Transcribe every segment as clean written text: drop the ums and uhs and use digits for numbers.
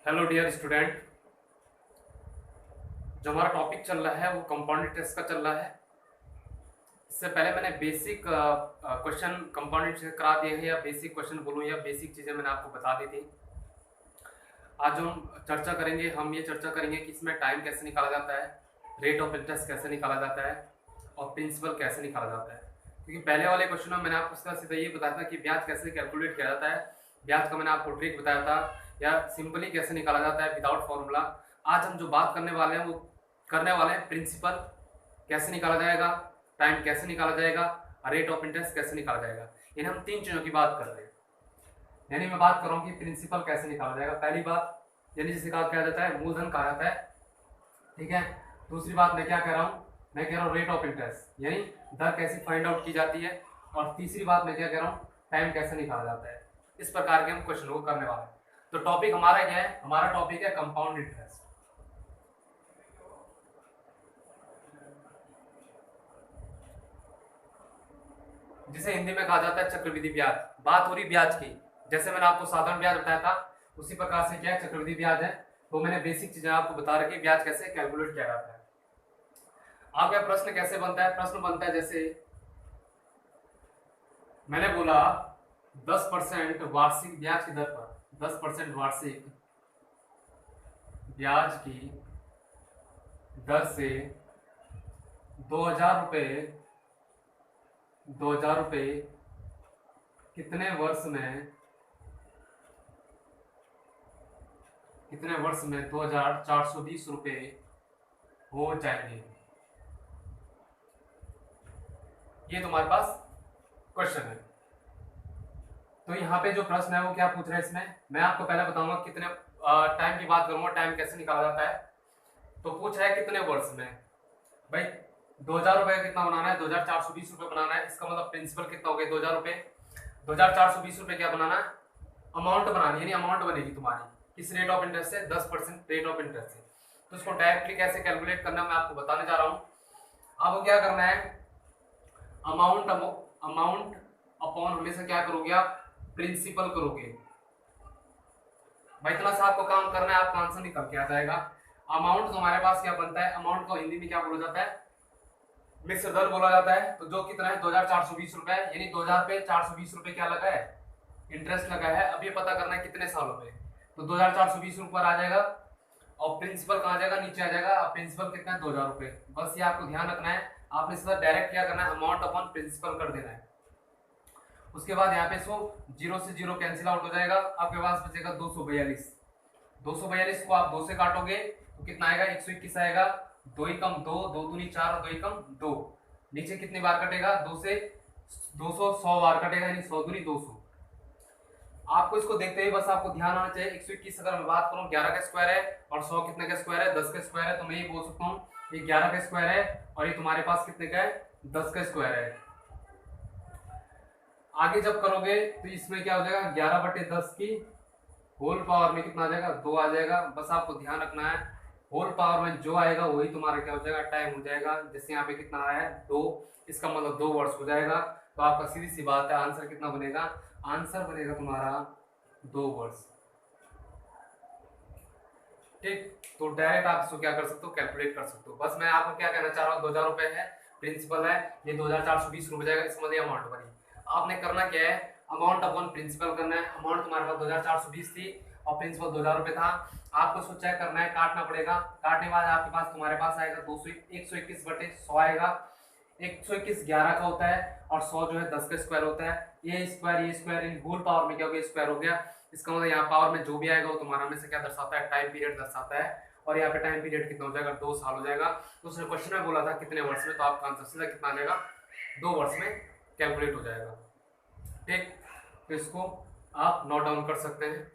Hello dear student. जो हमारा topic चल रहा है वो कंपाउंड इंटरेस्ट का चल रहा है। इससे पहले मैंने बेसिक क्वेश्चन कंपाउंड इंटरेस्ट करा दिए हैं, या बेसिक क्वेश्चन बोलूँ या बेसिक चीज़ें मैंने आपको बता दी थी। आज जो हम चर्चा करेंगे, हम ये चर्चा करेंगे कि इसमें टाइम कैसे निकाला जाता है, रेट ऑफ इंटरेस्ट कैसे निकाला जाता है और प्रिंसिपल कैसे निकाला जाता है। क्योंकि पहले वाले क्वेश्चन में मैंने आपको सीधा ये बताया था कि ब्याज कैसे कैलकुलेट किया जाता है, ब्याज का मैंने आपको ट्रिक बताया था, या सिंपली कैसे निकाला जाता है विदाउट फॉर्मूला। आज हम जो बात करने वाले हैं वो करने वाले हैं प्रिंसिपल कैसे निकाला जाएगा, टाइम कैसे निकाला जाएगा, रेट ऑफ इंटरेस्ट कैसे निकाला जाएगा। इन हम तीन चीज़ों की बात कर रहे हैं। यानी मैं बात कर रहा हूँ कि प्रिंसिपल कैसे निकाला जाएगा। पहली बात यानी जिसे कहा जाता है मूलधन कहा जाता है, ठीक है। दूसरी बात मैं क्या कह रहा हूँ, मैं कह रहा हूँ रेट ऑफ इंटरेस्ट यानी दर कैसे फाइंड आउट की जाती है। और तीसरी बात मैं क्या कह रहा हूँ, टाइम कैसे निकाला जाता है। इस प्रकार के हम क्वेश्चन को करने वाले हैं। तो टॉपिक हमारा क्या है, हमारा टॉपिक है कंपाउंड इंटरेस्ट, जिसे हिंदी में कहा जाता है चक्रवृद्धि ब्याज। बात हो रही ब्याज की, जैसे मैंने आपको साधारण ब्याज बताया था उसी प्रकार से क्या है चक्रवृद्धि ब्याज है। तो मैंने बेसिक चीजें आपको बता रखी, ब्याज कैसे कैलकुलेट किया जाता है। आपका प्रश्न कैसे बनता है, प्रश्न बनता है जैसे मैंने बोला 10% वार्षिक ब्याज की दर पर, 10% वार्षिक ब्याज की दर से 2000 रुपये, 2000 रुपये कितने वर्ष में 2420 रुपये हो जाएंगे। ये तुम्हारे पास क्वेश्चन है। तो यहाँ पे जो प्रश्न है वो क्या पूछ रहा है, इसमें मैं आपको पहले बताऊंगा कितने टाइम की बात करूंगा, टाइम कैसे निकाला जाता है। तो पूछ रहा है कितने वर्ष में, भाई 2000 रुपये कितना बनाना है, 2420 रुपये बनाना है। इसका मतलब प्रिंसिपल कितना हो गया 2000 रुपये, 2420 रुपये क्या बनाना है, अमाउंट बनानी, यानी अमाउंट बनेगी तुम्हारी किस रेट ऑफ इंटरेस्ट से, 10% रेट ऑफ इंटरेस्ट से। तो इसको डायरेक्टली कैसे कैलकुलेट करना मैं आपको बताने जा रहा हूँ। अब क्या करना है, अमाउंट अपॉन हमेशा क्या करोगे आप, प्रिंसिपल करोगे। भाई इतना सा आपको काम करना है, आपका आंसर निकल के आ जाएगा। अमाउंट तो हमारे पास क्या बनता है, अमाउंट को हिंदी में क्या बोला जाता है, मिश्र दर बोला जाता है। तो जो कितना है 2420 रुपए, यानी 2000 पे 420 रुपए क्या लगा है, इंटरेस्ट लगा है। अब ये पता करना है कितने सालों में, तो 2420 ऊपर आ जाएगा और प्रिंसिपल कहाँ जाएगा, नीचे आ जाएगा। अब प्रिंसिपल कितना है 2000 रुपए। बस ये आपको ध्यान रखना है, आपने सीधा डायरेक्ट क्या करना है, अमाउंट अपॉन प्रिंसिपल कर देना है। उसके बाद यहाँ पे सो 0 से 0 कैंसिल आउट हो जाएगा, आपके पास बचेगा 242। 242 को आप 2 से काटोगे तो कितना आएगा, 121 आएगा। 2 ही कम 2, 2 दूनी 4 और 2 ही कम 2। नीचे कितनी बार कटेगा, 2 से 200 100 बार कटेगा, यानी 100 दूनी 200। आपको इसको देखते ही बस आपको ध्यान आना चाहिए 121 अगर मैं बात करूं 11 का स्क्वायर है, और 100 कितने का स्क्वायर है, 10 का स्क्वायर है। तो मैं ये बोल सकता हूँ ये 11 का स्क्वायर है और ये तुम्हारे पास कितने का है, 10 का स्क्वायर है। आगे जब करोगे तो इसमें क्या हो जाएगा, 11/10 की होल पावर में कितना आ जाएगा, 2 आ जाएगा। बस आपको ध्यान रखना है होल पावर में जो आएगा वही तुम्हारा क्या हो जाएगा, टाइम हो जाएगा। जैसे यहाँ पे कितना आया है 2, इसका मतलब 2 वर्ष हो जाएगा। तो आपका सीधी सी बात है, आंसर कितना बनेगा, आंसर बनेगा तुम्हारा 2 वर्ष। ठीक, तो डायरेक्ट आप इसको क्या कर सकते हो, कैलकुलेट कर सकते हो। बस मैं आपको क्या कहना चाह रहा हूँ, 2000 रुपए है, प्रिंसिपल है, ये 2420 रुपए जाएगा, इसका मतलब अमाउंट बनी। आपने करना क्या है, अमाउंट अपॉन प्रिंसिपल करना है। अमाउंट तुम्हारे पास 2420 थी और प्रिंसिपल 2000 रुपए था। आपको इसको चेक करना है, काटना पड़ेगा। काटने के बाद आपके पास तुम्हारे पास आएगा 121/100 आएगा। 121 11 का होता है और 100 जो है 10 का स्क्वायर होता है। ये स्क्वायर इन होल पावर में क्या हो गया, स्क्वायर हो गया। इसका मतलब यहाँ पावर में जो भी आएगा वो तुम्हारा में से क्या दर्शाता है, टाइम पीरियड दर्शाता है। और यहाँ पे टाइम पीरियड कितना हो जाएगा, 2 साल हो जाएगा। तो उसने क्वेश्चन में बोला था कितने वर्ष में, तो आपका आंसर सीधा कितना आ जाएगा, 2 वर्ष में कैलकुलेट हो जाएगा। ठीक, तो इसको आप नोट डाउन कर सकते हैं।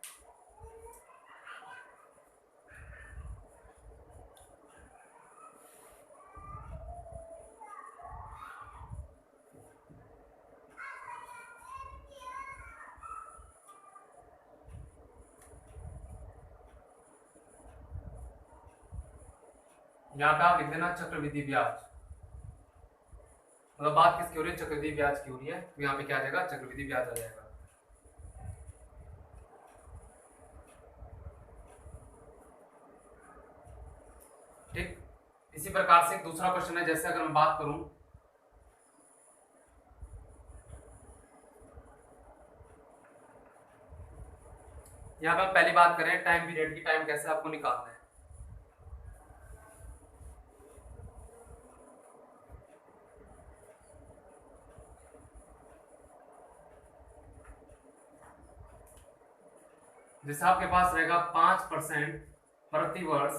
यहाँ पे आप लिख देना चक्रवृद्धि ब्याज, मतलब बात किसकी हो रही है, चक्रवृद्धि ब्याज की हो रही है। तो यहाँ पे क्या आ जाएगा, चक्रवृद्धि ब्याज आ जाएगा। इसी प्रकार से एक दूसरा क्वेश्चन है, जैसे अगर मैं बात करूं, यहाँ पे हम पहली बात करें टाइम पीरियड की, टाइम कैसे आपको निकालना है। जैसे आपके पास रहेगा 5% प्रति वर्ष,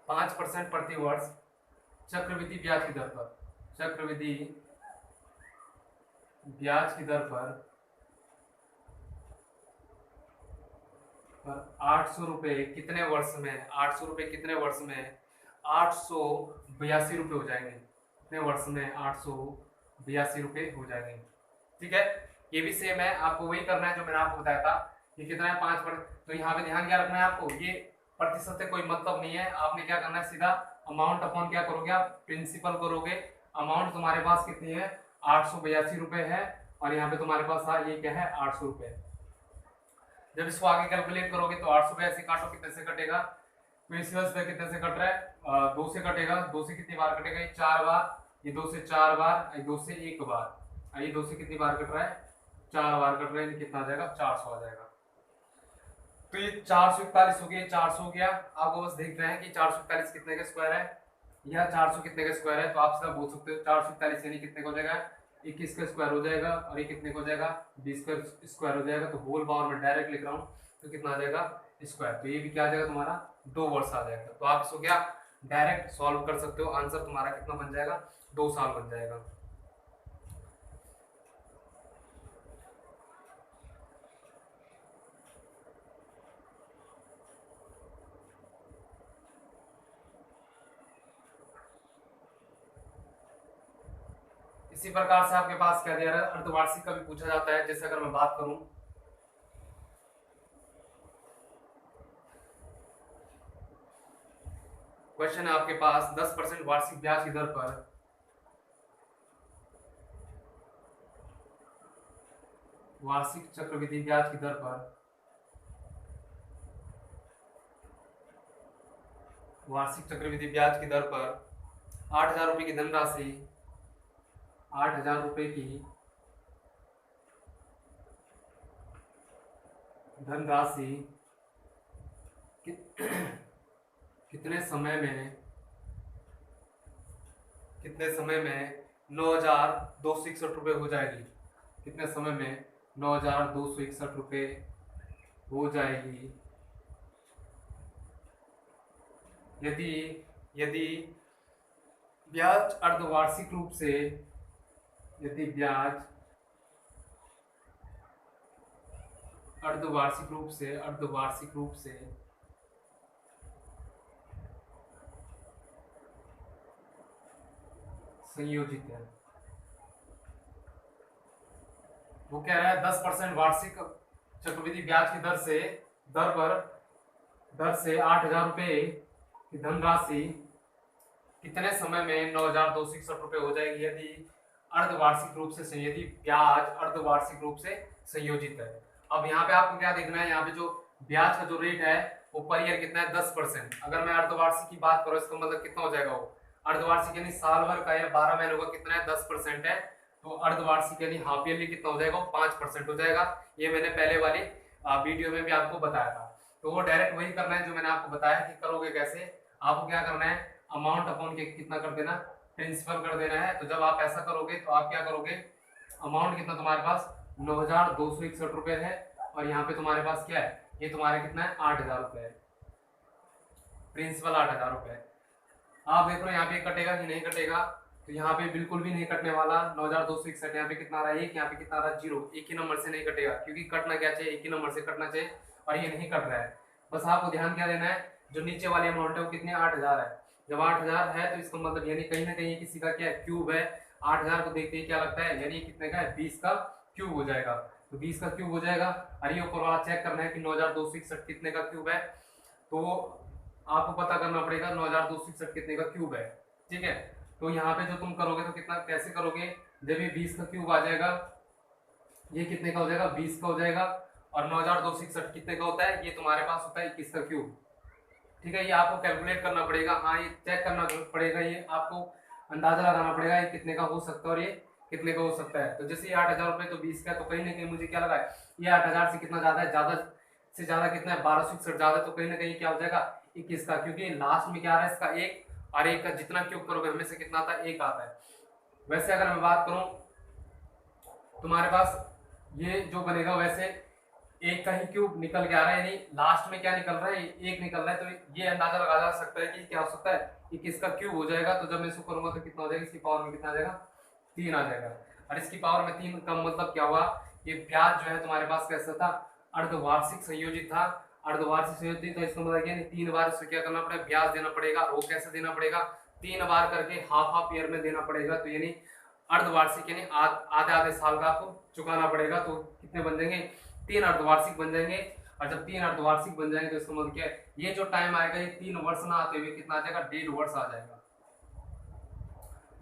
5% प्रति वर्ष चक्रवृद्धि ब्याज की दर पर, चक्रवृद्धि ब्याज की दर पर 800 रुपए कितने वर्ष में, 800 रुपए कितने वर्ष में, 882 रुपए हो जाएंगे। कितने वर्ष में 882 रुपए हो जाएंगे। ठीक है, ये भी सेम है, आपको वही करना है जो मैंने आपको बताया था। ये कितना है 5%। तो यहाँ पे ध्यान क्या रखना है आपको, ये प्रतिशत से कोई मतलब नहीं है। आपने क्या करना है, सीधा अमाउंट अपॉन क्या करोगे आप, प्रिंसिपल करोगे। अमाउंट तुम्हारे पास कितनी है, 882 रुपए है, और यहाँ पे तुम्हारे पास ये क्या है, 800 रुपए। जब इसको आगे कैलकुलेट करोगे तो 882 काटो, कितने से कटेगा, प्रिंसिपल से कितने से कट रहा है, 2 से कटेगा। 2 से कितनी बार कटेगा, ये 4 बार, ये 2 से 4 बार, ये 2 से 1 बार, ये 2 से कितनी बार कट रहा है, 4 बार कट रहा है। कितना आ जाएगा, 400 आ जाएगा। तो ये 441 हो गया, 400 हो गया। आपको बस देख रहे हैं कि 441 कितने का स्क्वायर है, या 400 कितने का स्क्वायर है। तो आप सीधा बोल सकते हो 441 यानी कितने का हो जाएगा, 21 का स्क्वायर हो जाएगा, और ये कितने का हो जाएगा, 20 का स्क्वायर हो जाएगा। तो होल पावर में डायरेक्ट लिख रहा हूँ, तो कितना आ जाएगा, स्क्वायर। तो ये भी क्या आ जाएगा तुम्हारा, 2 वर्ष आ जाएगा। तो आप इसको क्या डायरेक्ट सॉल्व कर सकते हो। आंसर तुम्हारा कितना बन जाएगा, 2 साल बन जाएगा। इसी प्रकार से आपके पास क्या दिया है, अर्धवार्षिक का भी पूछा जाता है। जैसे अगर मैं बात करूं, क्वेश्चन है आपके पास 10% वार्षिक ब्याज की दर पर वार्षिक चक्रवृद्धि ब्याज की दर पर वार्षिक चक्रवृद्धि ब्याज की दर पर 8,000 रुपए की धनराशि, 8,000 रुपए की धनराशि कितने समय में 9,261 रुपए हो जाएगी। कितने समय में 9,261 रुपए हो जाएगी, यदि यदि ब्याज अर्धवार्षिक रूप से, यदि ब्याज अर्धवार्षिक रूप से संयोजित है। वो कह रहा है 10% वार्षिक चक्रवृद्धि ब्याज की दर से 8,000 रुपए की धनराशि कितने समय में 9,261 रुपए हो जाएगी, यदि अर्धवार्षिक रूप से, यदि ब्याज अर्धवार्षिक रूप से संयोजित है। अब यहाँ पे आपको क्या देखना है, यहाँ पे जो ब्याज का जो रेट है वो पर ईयर कितना है, 10%। अगर मैं अर्धवार्षिक की बात करूँ, इसका मतलब कितना हो जाएगा, वो अर्धवार्षिक यानी साल भर का या 12 महीनों का कितना है, 10% है। तो अर्धवार्षिक यानी हाफ ईयरली कितना हो जाएगा, वो 5% हो जाएगा। ये मैंने पहले वाली वीडियो में भी आपको बताया था। तो वो डायरेक्ट वही करना है जो मैंने आपको बताया कि करोगे कैसे। आपको क्या करना है, अमाउंट अपॉन के कितना कर देना, प्रिंसिपल कर देना है। तो जब आप ऐसा करोगे तो आप क्या करोगे, अमाउंट कितना तुम्हारे पास 9,261 रुपए है, और यहाँ पे तुम्हारे पास क्या है, ये तुम्हारे कितना है, 8,000 रुपए है, प्रिंसिपल 8,000 रुपए है। आप देख लो यहाँ पे कटेगा कि नहीं कटेगा, तो यहाँ पे बिल्कुल भी नहीं कटने वाला। 9,261 यहाँ पे कितना आ रहा है, 1, यहाँ पे कितना आ रहा है, 0। एक ही नंबर से नहीं कटेगा, क्योंकि कटना क्या चाहिए, एक ही नंबर से कटना चाहिए, और ये नहीं कट रहा है। बस आपको ध्यान क्या देना है, जो नीचे वाली अमाउंट है वो कितनी 8,000 है। जब 8,000 है तो इसका मतलब यानी कहीं ना कहीं किसी का क्या है, क्यूब है। 8,000 को देखते ही क्या लगता है, यानी कितने का है, 20 का क्यूब हो जाएगा। तो 20 का क्यूब हो जाएगा, और ये ऊपर वाला चेक करना है कि 9,261 कितने का क्यूब है। तो आपको पता करना पड़ेगा 9,261 कितने का क्यूब है। ठीक है, तो यहाँ पे जो तुम करोगे तो कितना कैसे करोगे, जब ये 20 का क्यूब आ जाएगा, ये कितने का हो जाएगा, 20 का हो जाएगा। और 9,261 कितने का होता है, ये तुम्हारे पास होता है 21 का क्यूब। ठीक है, ये आपको कैलकुलेट करना पड़ेगा, हाँ ये चेक करना पड़ेगा, ये आपको अंदाजा लगाना पड़ेगा ये कितने का हो सकता है और ये कितने का हो सकता है। तो जैसे ये 8,000 रुपये तो 20 का है, तो कहीं ना कहीं मुझे क्या लगा है ये 8,000 से कितना ज्यादा है, ज्यादा से ज्यादा कितना है 1261 ज्यादा, तो कहीं ना कहीं क्या हो जाएगा 21 का, क्योंकि लास्ट में क्या आ रहा है इसका एक, और एक का जितना क्यूब करोगे हमें से कितना आता है एक आता है। वैसे अगर मैं बात करूं तुम्हारे पास ये जो बनेगा वैसे एक का ही क्यूब निकल के आ रहा है, यानी लास्ट में क्या निकल रहा है एक निकल रहा है, तो ये अंदाजा लगाया जा सकता है कि क्या हो सकता है कि किसका क्यूब हो जाएगा। तो जब मैं इसको करूंगा तो कितना हो जाएगा, इसकी पावर में कितना आ जाएगा 3 आ जाएगा। और इसकी पावर में 3 का मतलब क्या हुआ, ये ब्याज जो है तुम्हारे पास कैसा था अर्धवार्षिक संयोजित था, अर्धवार्षिक संयोजित, तो इसका मतलब क्या 3 बार इसको क्या करना पड़ेगा ब्याज देना पड़ेगा। वो कैसे देना पड़ेगा 3 बार करके हाफ हाफ ईयर में देना पड़ेगा, तो यानी अर्धवार्षिक यानी आधे आधे साल का आपको चुकाना पड़ेगा। तो कितने बन जाएंगे 3 अर्धवार्षिक बन जाएंगे, और जब 3 अर्धवार्षिक बन जाएंगे तो इसका मतलब क्या है ये जो टाइम आएगा ये 3 वर्ष ना आते हुए कितना आ जाएगा 1.5 वर्ष आ जाएगा।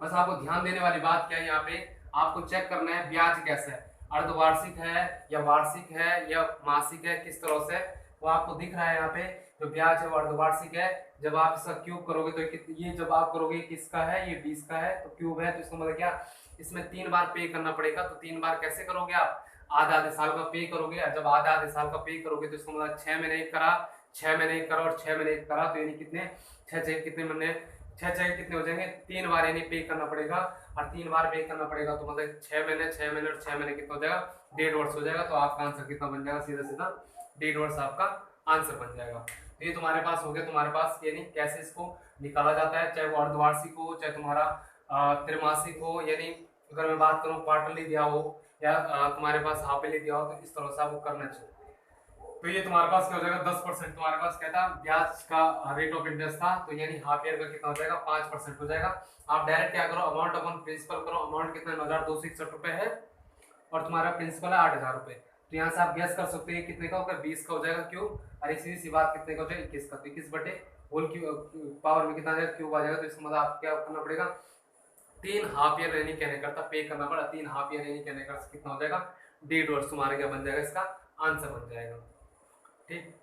बस आपको ध्यान देने वाली बात क्या है, यहाँ पे आपको चेक करना है ब्याज कैसा है, अर्धवार्षिक है या वार्षिक है या मासिक है, किस तरह से वो आपको दिख रहा है। यहाँ पे जो ब्याज है वो अर्धवार्षिक है, जब आप इसका क्यूब करोगे तो ये जब आप करोगे किसका है ये 20 का है, तो क्यूब है तो इसका मतलब क्या इसमें 3 बार पे करना पड़ेगा। तो 3 बार कैसे करोगे आप आधे आधे साल का पे करोगे, जब आधे आधे साल का पे करोगे तो इसका मतलब 6 महीने एक करा, 6 महीने एक करा और 6 महीने एक करा, तो यानी कितने 6 कितने महीने 6 कितने हो जाएंगे 3 बार यानी पे करना पड़ेगा, और 3 बार पे करना पड़ेगा तो मतलब 6 महीने 6 महीने और 6 महीने कितना हो जाएगा 1.5 वर्ष हो जाएगा। तो आपका आंसर कितना बन जाएगा सीधा सीधा 1.5 वर्ष आपका आंसर बन जाएगा। तो ये तुम्हारे पास हो गया, तुम्हारे पास यानी कैसे इसको निकाला जाता है, चाहे वो अर्धवार्षिक हो चाहे तुम्हारा त्रिमासिक हो, यानी अगर मैं बात करूँ क्वार्टरली दिया हो या तुम्हारे पास हाफली दिया हो, तो इस तरह से आपको करना चाहिए। तो ये तुम्हारे पास क्या हो जाएगा 10% तुम्हारे पास क्या था ब्याज का रेट ऑफ इंटरेस्ट था, तो यानी हाफ ईयर का कितना हो जाएगा 5% हो जाएगा। आप डायरेक्ट क्या करो अमाउंट अपन प्रिंसिपल करो, अमाउंट कितना 9,261 रुपए है और तुम्हारा प्रिंसिपल है 8,000 रुपए, तो यहाँ से आप गैस कर सकते हैं कितने का होगा 20 का हो जाएगा क्यूब, और एक सीधी सी बात कितने का हो जाएगा 21 का, तो 21 बटे होल पावर में कितना आ जाएगा क्यूब आ जाएगा। तो इसका मतलब आप क्या करना पड़ेगा 3 हाफ ईयर यानी कहने करता पे करना पड़ा, 3 हाफ ईयर यानी कहने का कितना हो जाएगा 1.5 वर्ष तुम्हारे क्या बन जाएगा इसका आंसर बन जाएगा। ठीक।